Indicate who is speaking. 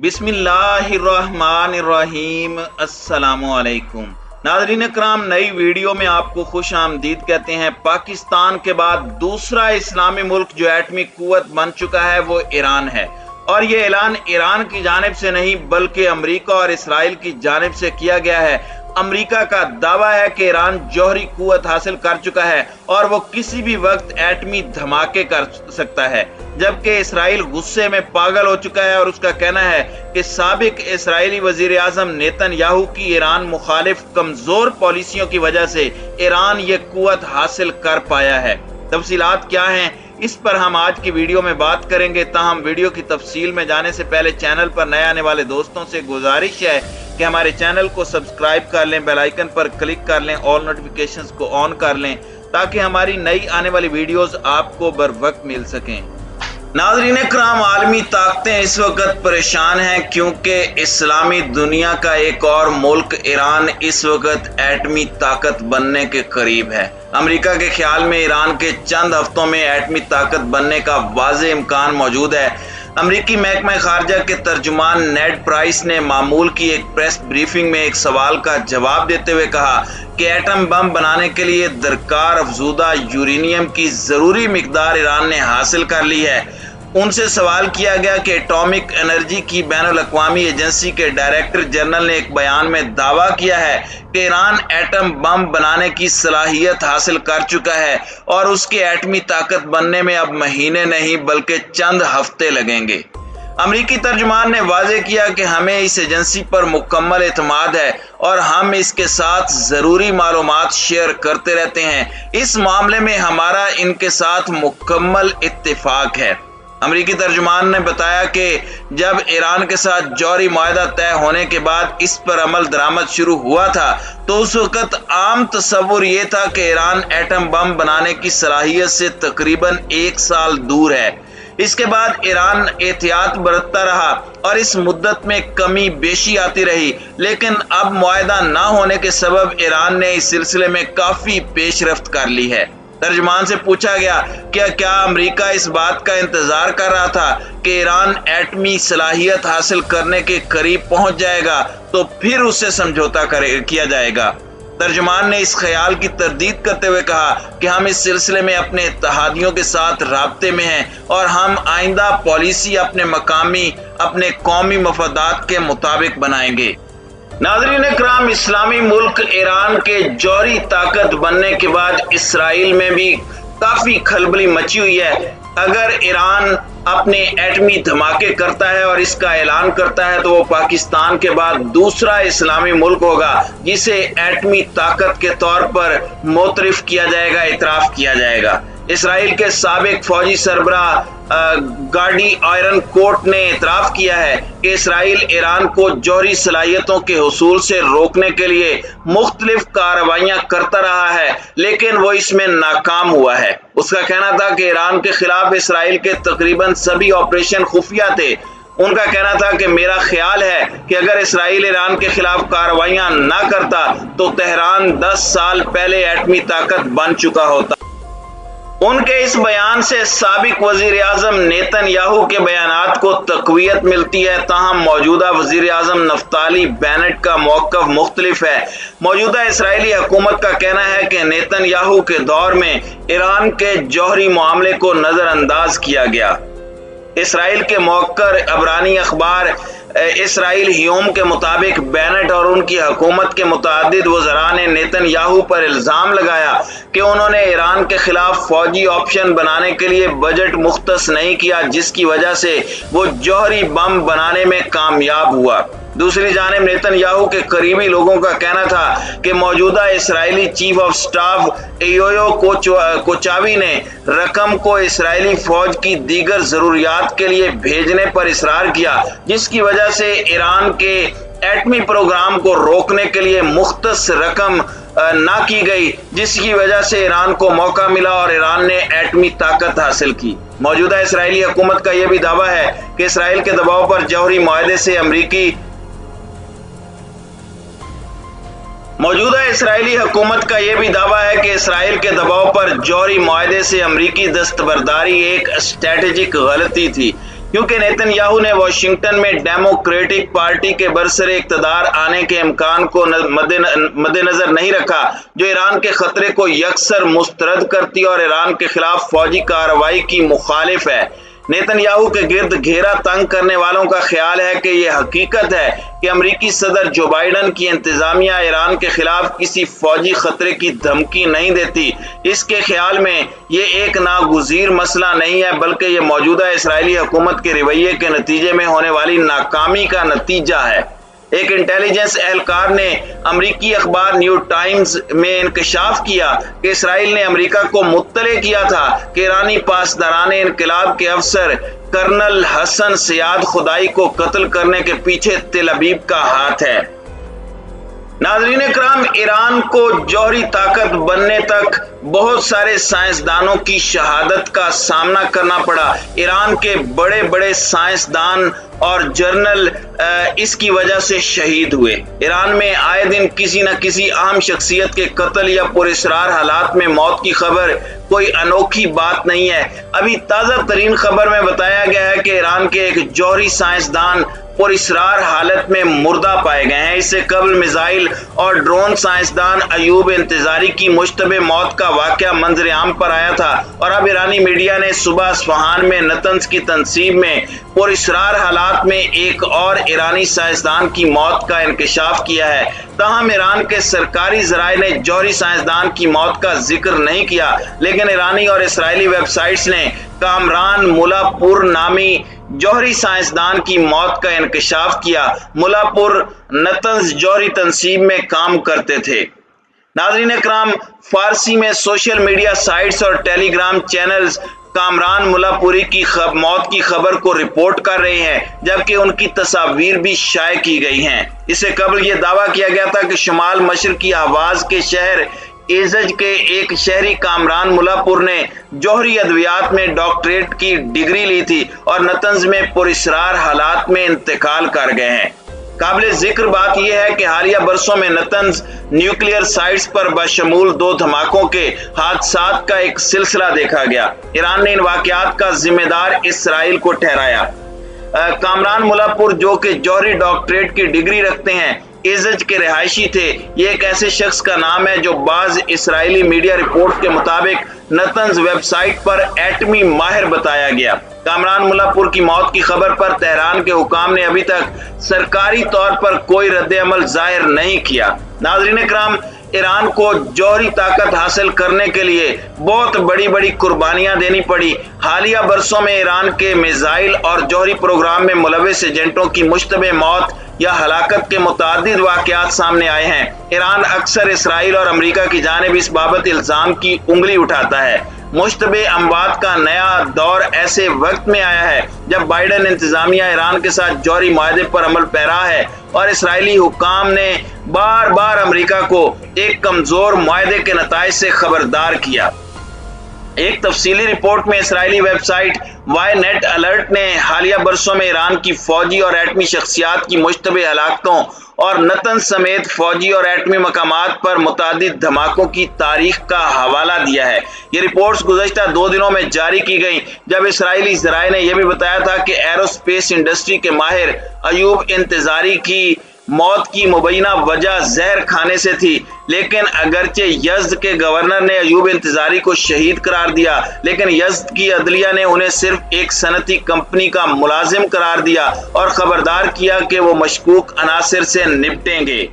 Speaker 1: बिस्मिल्लाहिर्रहमानिर्रहीम। अस्सलामुअलैकुम नाज़रीन इकराम, नई वीडियो में आपको खुश आमदीद कहते हैं। पाकिस्तान के बाद दूसरा इस्लामी मुल्क जो एटमी कुव्वत बन चुका है वो ईरान है, और ये ऐलान ईरान की जानिब से नहीं बल्कि अमेरिका और इसराइल की जानिब से किया गया है। अमेरिका का दावा है कि ईरान जौहरी कुव्वत हासिल कर चुका है और वो किसी भी वक्त एटमी धमाके कर सकता है, जबकि इसराइल गुस्से में पागल हो चुका है और उसका कहना है कि साबिक इसराइली वजीर आजम नेतन्याहू की ईरान मुखालिफ कमजोर पॉलिसियों की वजह से ईरान ये कुव्वत हासिल कर पाया है। तफसीलात क्या हैं, इस पर हम आज की वीडियो में बात करेंगे। ताहम वीडियो की तफसील में जाने से पहले चैनल पर नए आने वाले दोस्तों से गुजारिश है कि हमारे चैनल को सब्सक्राइब कर लें, बेल आइकन पर क्लिक कर लें, ऑल नोटिफिकेशंस को ऑन कर लें ताकि हमारी नई आने वाली वीडियोस आपको बर वक्त मिल सकें। नाज़रीन इकराम, आलमी ताकतें इस वक्त परेशान हैं क्योंकि इस्लामी दुनिया का एक और मुल्क ईरान इस वक्त एटमी ताकत बनने के करीब है। अमेरिका के ख्याल में ईरान के चंद हफ्तों में एटमी ताकत बनने का वाज़ेह इम्कान मौजूद है। अमरीकी महकमा खारजा के तर्जुमान नेड प्राइस ने मामूल की एक प्रेस ब्रीफिंग में एक सवाल का जवाब देते हुए कहा कि एटम बम बनाने के लिए दरकार अफजूदा यूरेनियम की ज़रूरी मिकदार ईरान ने हासिल कर ली है। उनसे सवाल किया गया कि एटॉमिक एनर्जी की बैनुल अक़वामी एजेंसी के डायरेक्टर जनरल ने एक बयान में दावा किया है कि ईरान एटम बम बनाने की सलाहियत हासिल कर चुका है और उसके एटमी ताकत बनने में अब महीने नहीं बल्कि चंद हफ्ते लगेंगे। अमरीकी तर्जुमान ने वाज़ेह किया कि हमें इस एजेंसी पर मुकम्मल एतमाद है और हम इसके साथ ज़रूरी मालूमात शेयर करते रहते हैं। इस मामले में हमारा इनके साथ मुकम्मल इत्तेफाक है। अमरीकी तर्जुमान ने बताया कि जब ईरान के साथ जौहरी मुआहदा तय होने के बाद इस पर अमल दरामद शुरू हुआ था तो उस वक्त आम तस्वुर ये था कि ईरान एटम बम बनाने की सलाहियत से तकरीबन 1 साल दूर है। इसके बाद ईरान एहतियात बरतता रहा और इस मुद्दत में कमी बेशी आती रही, लेकिन अब मुआहदा ना होने के सबब ईरान ने इस सिलसिले में काफ़ी पेशरफ्त कर ली है। तर्जुमान से पूछा गया कि क्या अमेरिका इस बात का इंतजार कर रहा था कि ईरान एटमी सलाहियत हासिल करने के करीब पहुंच जाएगा तो फिर उससे समझौता किया जाएगा। तर्जुमान ने इस ख्याल की तरदीद करते हुए कहा कि हम इस सिलसिले में अपने इत्तेहादियों के साथ राब्ते में हैं और हम आइंदा पॉलिसी अपने कौमी मफादात के मुताबिक बनाएंगे। नाज़रीन इकराम, इस्लामी मुल्क ईरान के जौहरी ताकत बनने के बाद इसराइल में भी काफ़ी खलबली मची हुई है। अगर ईरान अपने एटमी धमाके करता है और इसका ऐलान करता है तो वो पाकिस्तान के बाद दूसरा इस्लामी मुल्क होगा जिसे एटमी ताकत के तौर पर मोतरिफ किया जाएगा, इतराफ़ किया जाएगा। इसराइल के साबिक फौजी सरबराह गाडी आयरन कोर्ट ने इतराफ़ किया है कि इसराइल ईरान को जौहरी सलाहियतों के हुसूल से रोकने के लिए मुख्तलिफ कार्रवाइयाँ करता रहा है, लेकिन वो इसमें नाकाम हुआ है। उसका कहना था कि ईरान के खिलाफ इसराइल के तकरीबन सभी ऑपरेशन खुफिया थे। उनका कहना था कि मेरा ख्याल है कि अगर इसराइल ईरान के खिलाफ कार्रवाइयाँ ना करता तो तेहरान 10 साल पहले एटमी ताकत बन चुका होता। उनके इस बयान से साबिक वजीर आजम नेतन्याहू के बयानात को तक़वियत मिलती है। ताहम मौजूदा वजीर आजम नफ्ताली बेनेट का मौक़िफ़ मुख्तलिफ है। मौजूदा इसराइली हुकूमत का कहना है कि नेतन्याहू के दौर में ईरान के जौहरी मामले को नज़रअंदाज किया गया। इसराइल के मौक़िर अबरानी अखबार इसराइल ह्यूम के मुताबिक बेनेट और उनकी हुकूमत के मुतअद्दिद वज़रा ने नेतन्याहू पर इल्ज़ाम लगाया कि उन्होंने ईरान के खिलाफ फौजी ऑप्शन बनाने के लिए बजट मुख्तस नहीं किया, जिसकी वजह से वो जौहरी बम बनाने में कामयाब हुआ। दूसरी जानिब नेतन्याहू के करीबी लोगों का कहना था कि मौजूदा इसराइली चीफ ऑफ स्टाफ एयोयो कोचावी ने रकम को इसराइली फौज की दीगर ज़रूरियात के लिए भेजने पर इसरार किया, जिसकी वजह से ईरान के एटमी प्रोग्राम को रोकने के लिए मुख्तस रकम ना की गई, जिसकी वजह से ईरान को मौका मिला और ईरान ने एटमी ताकत हासिल की। मौजूदा इसराइली हुकूमत का यह भी दावा है कि इसराइल के दबाव पर जौहरी मुआहदे से अमरीकी दस्तबरदारी एक स्ट्रेटेजिक गलती थी। کیونکہ نیتن یاہو نے واشنگٹن میں ڈیموکریٹک پارٹی کے برسر اقتدار آنے کے امکان کو مد نظر نہیں رکھا، جو ایران کے خطرے کو یکسر مسترد کرتی اور ایران کے خلاف فوجی کارروائی کی مخالف ہے۔ نیتن یاہو کے گرد گھیرا تنگ کرنے والوں کا خیال ہے کہ یہ حقیقت ہے کہ امریکی صدر جو بائیڈن کی انتظامیہ ایران کے خلاف کسی فوجی خطرے کی دھمکی نہیں دیتی۔ اس کے خیال میں یہ ایک ناگزیر مسئلہ نہیں ہے، بلکہ یہ موجودہ اسرائیلی حکومت کے رویے کے نتیجے میں ہونے والی ناکامی کا نتیجہ ہے۔ ایک انٹیلیجنس اہلکار نے امریکی اخبار نیو ٹائمز میں انکشاف کیا کہ اسرائیل نے امریکہ کو مطلع کیا تھا کہ ایرانی پاسداران انقلاب کے افسر کرنل حسن سیاد خدائی کو قتل کرنے کے پیچھے تل ابیب کا ہاتھ ہے۔ ناظرین اکرام، ایران کو جوہری طاقت بننے تک بہت سارے سائنسدانوں کی شہادت کا سامنا کرنا پڑا۔ ایران کے بڑے بڑے سائنسدان اور جرنل اس کی وجہ سے شہید ہوئے۔ ایران میں آئے دن کسی نہ کسی اہم شخصیت کے قتل یا پراسرار حالات میں موت کی خبر کوئی انوکھی بات نہیں ہے۔ ابھی تازہ ترین خبر میں بتایا گیا ہے کہ ایران کے ایک جوہری سائنسدان پراسرار حالت میں مردہ پائے گئے ہیں۔ اس سے قبل میزائل اور ڈرون سائنسدان ایوب انتظاری کی مشتبہ موت کا واقعہ منظر عام پر آیا تھا، اور اب ایرانی میڈیا نے صبح اصفہان میں نتنز کی تنصیب میں پراسرار حالات میں ایک اور ایرانی سائنسدان کی موت کا انکشاف کیا ہے۔ تاہم ایران کے سرکاری ذرائع نے جوہری سائنسدان کی موت کا ذکر نہیں کیا، لیکن ایرانی اور اسرائیلی ویب سائٹس نے کامران ملا پور نامی جوہری سائنسدان کی موت کا انکشاف کیا۔ ملا پور نتنز جوہری تنصیب میں کام کرتے تھے۔ ناظرین اکرام، فارسی میں سوشل میڈیا سائٹس اور ٹیلی گرام چینلز کامران ملا پوری کی موت کی خبر کو رپورٹ کر رہے ہیں، جبکہ ان کی تصاویر بھی شائع کی گئی ہیں۔ اس سے قبل یہ دعویٰ کیا گیا تھا کہ شمال مشرقی اہواز کے شہر ایزج کے ایک شہری کامران ملا پور نے جوہری ادویات میں ڈاکٹریٹ کی ڈگری لی تھی اور نتنز میں پراسرار حالات میں انتقال کر گئے ہیں۔ قابل ذکر بات یہ ہے کہ حالیہ برسوں میں نتنز نیوکلیئر سائٹس پر بشمول 2 دھماکوں کے حادثات کا ایک سلسلہ دیکھا گیا۔ ایران نے ان واقعات کا ذمہ دار اسرائیل کو ٹھہرایا۔ کامران ملا پور، جو کہ جوہری ڈاکٹریٹ کی ڈگری رکھتے ہیں، ایزج کے رہائشی تھے۔ یہ ایک ایسے شخص کا نام ہے جو بعض اسرائیلی میڈیا رپورٹ کے مطابق نتنز ویب سائٹ پر ایٹمی ماہر بتایا گیا۔ کامران ملا پور کی موت کی خبر پر تہران کے حکام نے ابھی تک سرکاری طور پر کوئی رد عمل ظاہر نہیں کیا۔ ناظرین اکرام، ایران کو جوہری طاقت حاصل کرنے کے لیے بہت بڑی قربانیاں دینی پڑی۔ حالیہ برسوں میں ایران کے میزائل اور جوہری پروگرام میں ملوث ایجنٹوں کی مشتبہ موت یا ہلاکت کے متعدد واقعات سامنے آئے ہیں۔ ایران اکثر اسرائیل اور امریکہ کی جانب اس بابت الزام کی انگلی اٹھاتا ہے۔ مشتبہ اموات کا نیا دور ایسے وقت میں آیا ہے جب بائیڈن انتظامیہ ایران کے ساتھ جوہری معاہدے پر عمل پیرا ہے، اور اسرائیلی حکام نے بار بار امریکہ کو ایک کمزور معاہدے کے نتائج سے خبردار کیا۔ ایک تفصیلی رپورٹ میں اسرائیلی website Ynet alert نے حالیہ برسوں میں ایران کی فوجی اور ایٹمی شخصیات کی مشتبہ ہلاکتوں اور نتنز سمیت فوجی اور ایٹمی مقامات پر متعدد دھماکوں کی تاریخ کا حوالہ دیا ہے۔ یہ رپورٹس گزشتہ 2 دنوں میں جاری کی گئیں، جب اسرائیلی ذرائع نے یہ بھی بتایا تھا کہ ایرو اسپیس انڈسٹری کے ماہر ایوب انتظاری کی موت کی مبینہ وجہ زہر کھانے سے تھی۔ لیکن اگرچہ یزد کے گورنر نے ایوب انتظاری کو شہید قرار دیا، لیکن یزد کی عدلیہ نے انہیں صرف ایک صنعتی کمپنی کا ملازم قرار دیا اور خبردار کیا کہ وہ مشکوک عناصر سے نپٹیں گے۔